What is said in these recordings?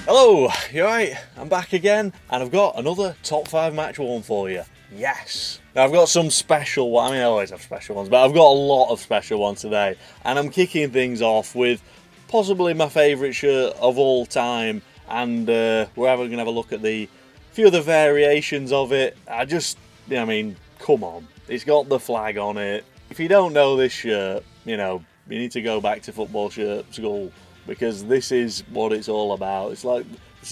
Hello, you alright? I'm back again and I've got another top 5 match worn for you. Yes! Now I've got some special ones, I always have special ones, but I've got a lot of special ones today. And I'm kicking things off with possibly my favourite shirt of all time, and we're going to have a look at the few of the variations of it. Come on. It's got the flag on it. If you don't know this shirt, you need to go back to football shirt school, because this is what it's all about. It's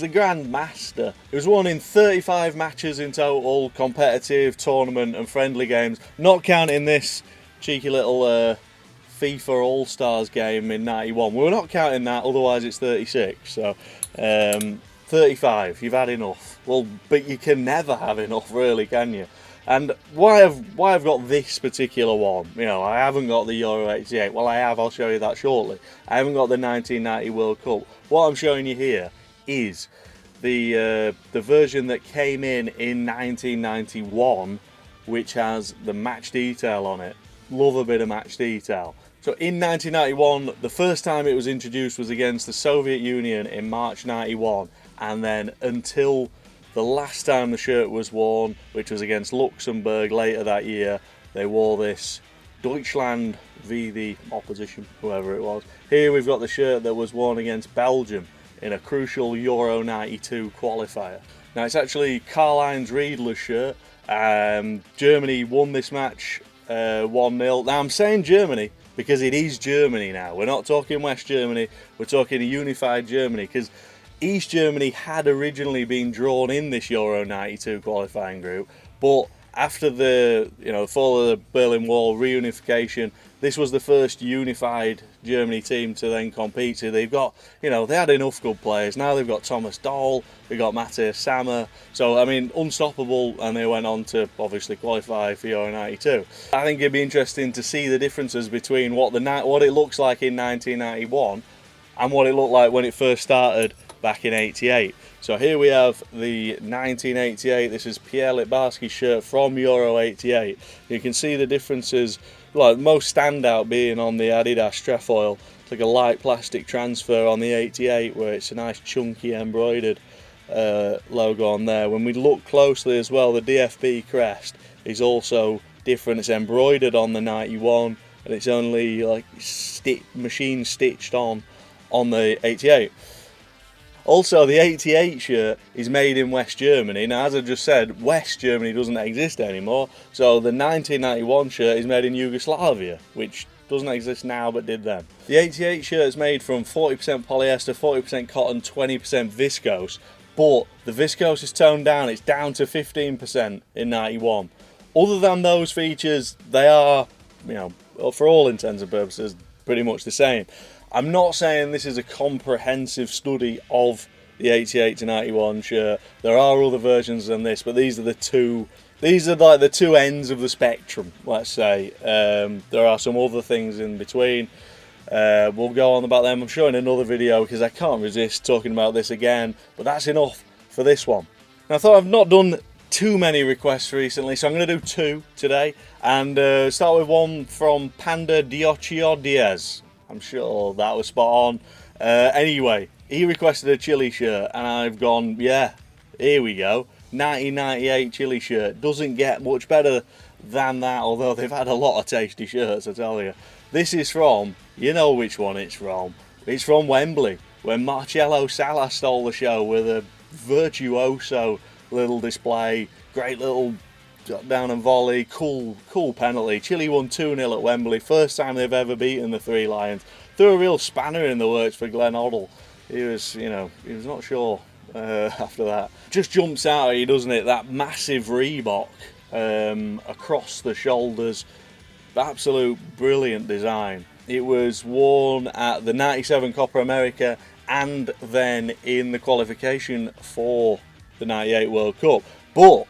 the Grand Master. It was won in 35 matches in total, competitive, tournament and friendly games, not counting this cheeky little FIFA All-Stars game in 91. We're not counting that, otherwise it's 36. So 35, you've had enough. Well, but you can never have enough, really, can you? And why I've got this particular one, I haven't got the Euro 88. Well, I have, I'll show you that shortly. I haven't got the 1990 World Cup. What I'm showing you here is the version that came in 1991, which has the match detail on it. Love a bit of match detail. So in 1991, the first time it was introduced was against the Soviet Union in March 91, and then until the last time the shirt was worn, which was against Luxembourg later that year, they wore this Deutschland v the opposition, whoever it was. Here we've got the shirt that was worn against Belgium in a crucial Euro 92 qualifier. Now it's actually Karl-Heinz Riedler's shirt. Germany won this match 1-0. Now I'm saying Germany because it is Germany now. We're not talking West Germany, we're talking a unified Germany, because East Germany had originally been drawn in this Euro 92 qualifying group, but after the fall of the Berlin Wall, reunification, this was the first unified Germany team to then compete. So they've got, they had enough good players. Now they've got Thomas Doll, they've got Matthias Sammer. So, unstoppable, and they went on to obviously qualify for Euro 92. I think it'd be interesting to see the differences between what it looks like in 1991 and what it looked like when it first started back in 88. So here we have the 1988. This is Pierre Littbarski's shirt from Euro 88. You can see the differences, like most standout being on the Adidas trefoil. It's like a light plastic transfer on the 88, where it's a nice chunky embroidered logo on there. When we look closely as well, the DFB crest is also different. It's embroidered on the 91, and it's only like machine stitched on the 88. Also, the 88 shirt is made in West Germany. Now, as I just said, West Germany doesn't exist anymore. So the 1991 shirt is made in Yugoslavia, which doesn't exist now but did then. The 88 shirt is made from 40% polyester, 40% cotton, 20% viscose. But the viscose is toned down. It's down to 15% in 91. Other than those features, they are, for all intents and purposes, pretty much the same. I'm not saying this is a comprehensive study of the 88 to 91 shirt. There are other versions than this, but these are like the two ends of the spectrum, let's say. There are some other things in between. We'll go on about them. I'm showing another video because I can't resist talking about this again, but that's enough for this one. Now, I thought I've not done too many requests recently, so I'm going to do two today, and start with one from Panda Diocio Diaz. I'm sure that was spot on. Anyway, he requested a Chile shirt, and I've gone, yeah, here we go. 1998 Chile shirt. Doesn't get much better than that, although they've had a lot of tasty shirts, I tell you. This is from, you know which one it's from. It's from Wembley, where Marcelo Salas stole the show with a virtuoso little display. Great little down and volley, cool penalty. Chile won 2-0 at Wembley, first time they've ever beaten the Three Lions. Threw a real spanner in the works for Glenn Hoddle. He was not sure after that. Just jumps out at you, doesn't it? That massive Reebok across the shoulders. Absolute brilliant design. It was worn at the 97 Copa America and then in the qualification for the 98 World Cup. But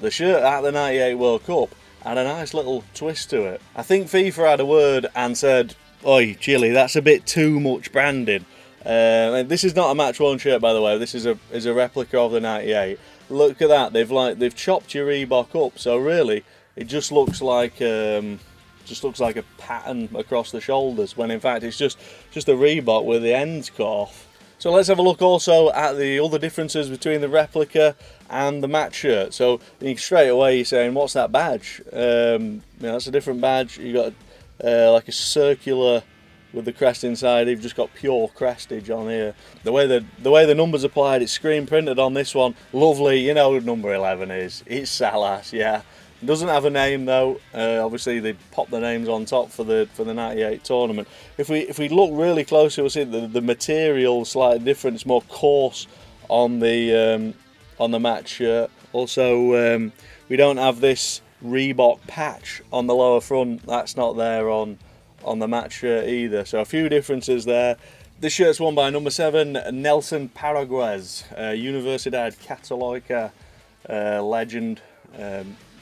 the shirt at the 98 World Cup had a nice little twist to it. I think FIFA had a word and said, "Oi, Chile, that's a bit too much branding." This is not a match worn shirt, by the way. This is a replica of the 98. Look at that. They've chopped your Reebok up, so really it just looks like a pattern across the shoulders, when in fact it's just a Reebok with the ends cut off. So let's have a look also at the other differences between the replica and the match shirt. So straight away you're saying, what's that badge? That's a different badge. You got like a circular with the crest inside. You've just got pure crestage on here. The way the numbers applied, it's screen printed on this one. Lovely. You know what number 11 is. It's Salas. Yeah. It doesn't have a name though. Obviously they pop the names on top for the 98 tournament. If we look really closely, we'll see the material slightly different. It's more coarse on the match shirt. Also, we don't have this Reebok patch on the lower front. That's not there on the match shirt either. So a few differences there. This shirt's won by number 7, Nelson Paraguez, Universidad Católica legend.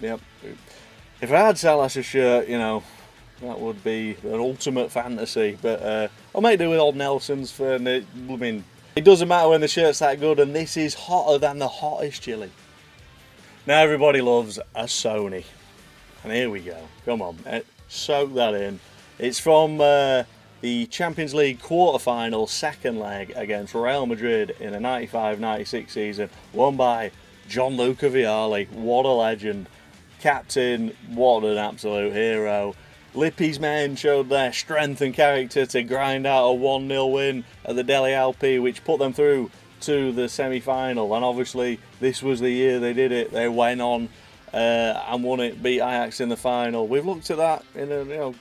Yep. If I had Salas' shirt, that would be an ultimate fantasy. But I'll make do with old Nelson's for. It doesn't matter when the shirt's that good, and this is hotter than the hottest chili. Now everybody loves a Sony, and here we go. Come on, soak that in. It's from the Champions League quarter-final second leg against Real Madrid in the 95-96 season, won by Gianluca Vialli. What a legend. Captain, what an absolute hero. Lippi's men showed their strength and character to grind out a 1-0 win at the Dele Alpi, which put them through to the semi-final. And obviously, this was the year they did it. They went on and won it, beat Ajax in the final. We've looked at that.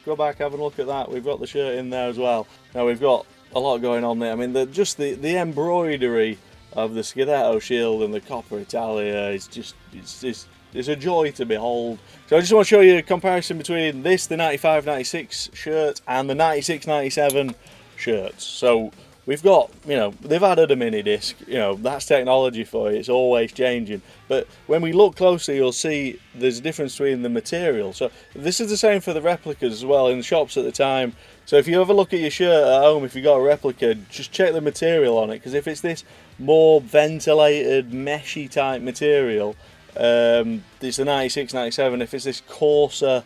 Go back, have a look at that. We've got the shirt in there as well. Now we've got a lot going on there. I mean, the embroidery of the Scudetto shield and the Coppa Italia is just it's a joy to behold. So I just want to show you a comparison between this, the 95-96 shirt, and the 96-97 shirts. So we've got, they've added a mini disc. That's technology for you. It's always changing. But when we look closely, you'll see there's a difference between the material. So this is the same for the replicas as well in the shops at the time. So if you ever look at your shirt at home, if you've got a replica, just check the material on it. Because if it's this more ventilated, meshy type material, it's the 96-97. If it's this coarser,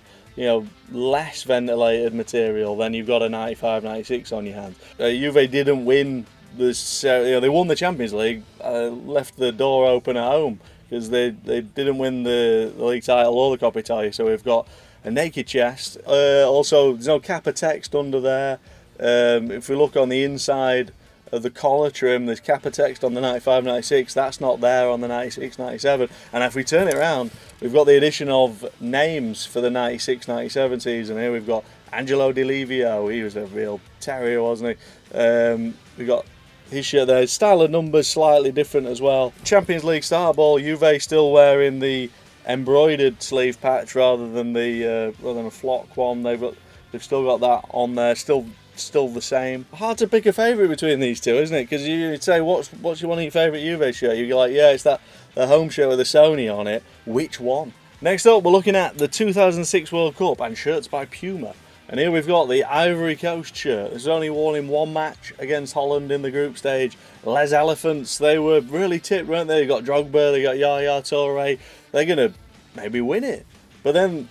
less ventilated material, then you've got a 95-96 on your hands. Juve didn't win this. They won the Champions League, left the door open at home because they didn't win the league title or the Coppa Italia. So we've got a naked chest. Also, there's no Kappa text under there. If we look on the inside of the collar trim, there's Kappa text on the 95-96. That's not there on the 96-97. And if we turn it around, we've got the addition of names for the 96-97 season. Here we've got Angelo Di Livio. He was a real terrier, wasn't he? We've got his shirt there. His style of numbers slightly different as well. Champions League start ball, Juve still wearing the embroidered sleeve patch rather than a flock one. They've still got that on there. Still the same. Hard to pick a favourite between these two, isn't it? Because you'd say, what's one of your favourite Juve shirt? You're like, yeah, it's the home shirt with the Sony on it. Which one? Next up, we're looking at the 2006 World Cup and shirts by Puma. And here we've got the Ivory Coast shirt. It was only worn in one match against Holland in the group stage. Les Elephants, they were really tipped, weren't they? They got Drogba, they got Yaya Toure. They're going to maybe win it. But then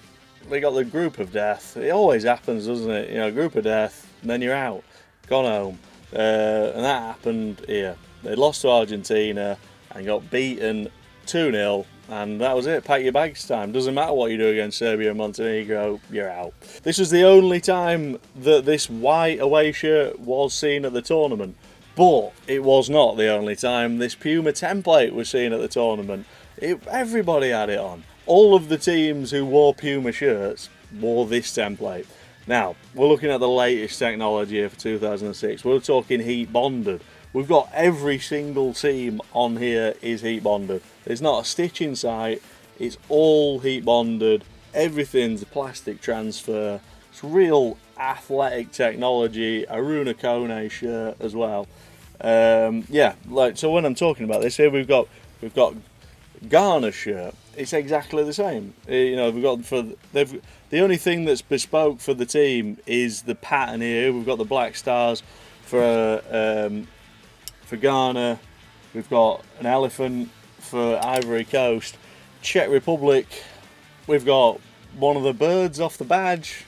they got the group of death. It always happens, doesn't it? Group of death, and then you're out, gone home. And that happened here. They lost to Argentina and got beaten 2-0. And that was it. Pack your bags time. Doesn't matter what you do against Serbia and Montenegro, you're out. This was the only time that this white away shirt was seen at the tournament. But it was not the only time this Puma template was seen at the tournament. Everybody had it on. All of the teams who wore Puma shirts wore this template. Now, we're looking at the latest technology here for 2006. We're talking heat bonded. We've got every single team on here is heat bonded. There's not a stitch in sight. It's all heat bonded. Everything's a plastic transfer. It's real athletic technology. Aruna Kone shirt as well. So when I'm talking about this here, we've got Ghana's shirt. It's exactly the same. The only thing that's bespoke for the team is the pattern here. We've got the black stars for Ghana. We've got an elephant for Ivory Coast. Czech Republic, we've got one of the birds off the badge.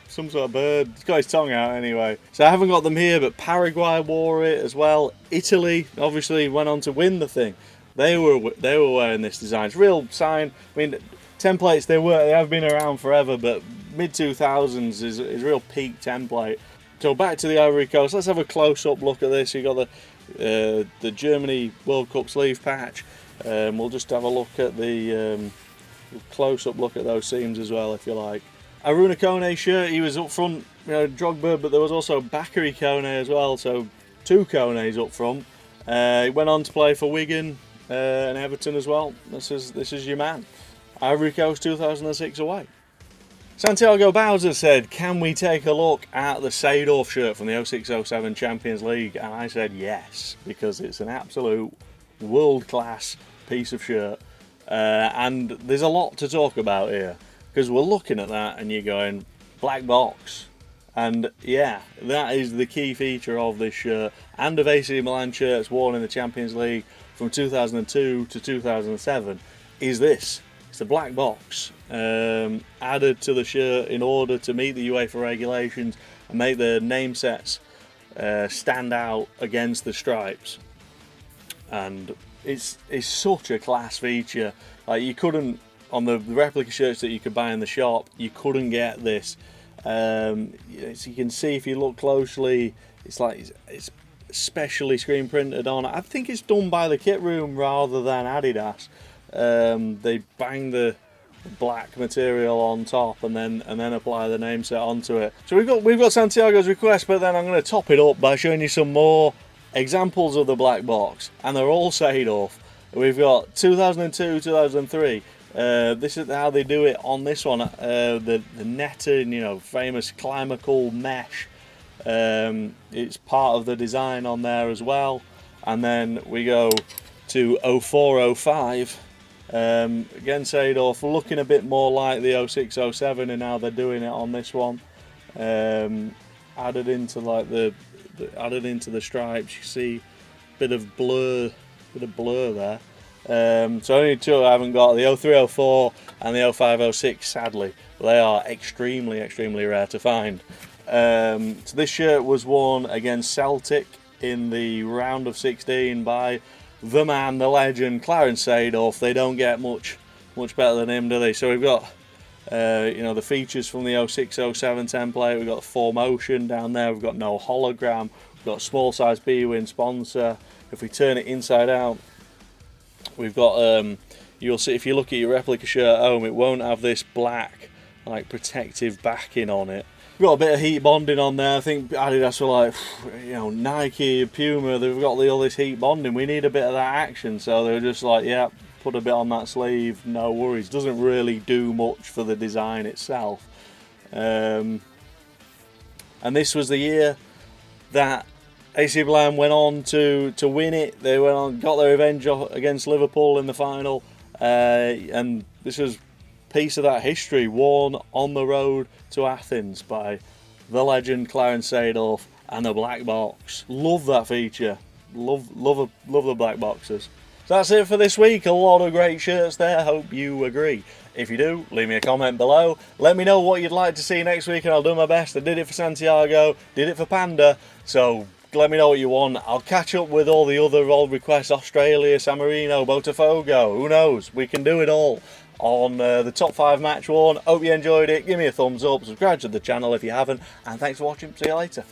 some sort of bird. He's got his tongue out anyway. So I haven't got them here, but Paraguay wore it as well. Italy obviously went on to win the thing. They were wearing this design. It's a real sign. I mean, templates they have been around forever, but mid 2000s is a real peak template. So back to the Ivory Coast. Let's have a close-up look at this. You got the Germany World Cup sleeve patch. We'll just have a look at the close-up look at those seams as well, if you like. Aruna Kone shirt. He was up front, you know, Drogba, but there was also Bakary Kone as well. So 2 Kones up front. He went on to play for Wigan and Everton as well. This is your man. Ivory Coast 2006 away. Santiago Bowser said, can we take a look at the Seedorf shirt from the 06-07 Champions League? And I said yes, because it's an absolute world-class piece of shirt. And there's a lot to talk about here, because we're looking at that and you're going, black box. And yeah, that is the key feature of this shirt, and of AC Milan shirts worn in the Champions League from 2002 to 2007, is this. It's the black box added to the shirt in order to meet the UEFA regulations and make the name sets stand out against the stripes. And it's such a class feature. Like, you couldn't, on the replica shirts that you could buy in the shop, you couldn't get this. So you can see if you look closely, it's specially screen printed on. I think it's done by the kit room rather than Adidas. They bang the black material on top and then apply the name set onto it. So we've got Santiago's request, but then I'm going to top it up by showing you some more examples of the black box, and they're all Seedorf. We've got 2002, 2003. This is how they do it on this one. The netting, you know, famous Climacool mesh. It's part of the design on there as well. And then we go to 04, 05. Again, Seedorf, looking a bit more like the 06-07 and how they're doing it on this one. Added into like added into the stripes. You see a bit of blur there. So only 2 I haven't got, the 03-04 and the 05-06, sadly. They are extremely rare to find. So this shirt was worn against Celtic in the round of 16 by the man, the legend, Clarence Seedorf. They don't get much better than him, do they? So we've got you know, the features from the 06-07 template. We've got 4Motion down there. We've got no hologram. We've got small size Bwin sponsor. If we turn it inside out, we've got you'll see if you look at your replica shirt at home, it won't have this black like protective backing on it. We've got a bit of heat bonding on there. I think Adidas were like, you know, Nike, Puma, they've got all this heat bonding. We need a bit of that action. So they were just like, yeah, put a bit on that sleeve, no worries. Doesn't really do much for the design itself. And this was the year that AC Milan went on to win it. They went on, got their revenge against Liverpool in the final. And this was piece of that history worn on the road to Athens by the legend Clarence Seedorf and the black box. Love that feature. Love the black boxes. So that's it for this week. A lot of great shirts there. Hope you agree. If you do, leave me a comment below. Let me know what you'd like to see next week and I'll do my best. I did it for Santiago, did it for Panda, so let me know what you want. I'll catch up with all the other old requests. Australia, San Marino, Botafogo, who knows? We can do it all on the top 5 match worn. Hope you enjoyed it. Give me a thumbs up, subscribe to the channel if you haven't, and thanks for watching. See you later.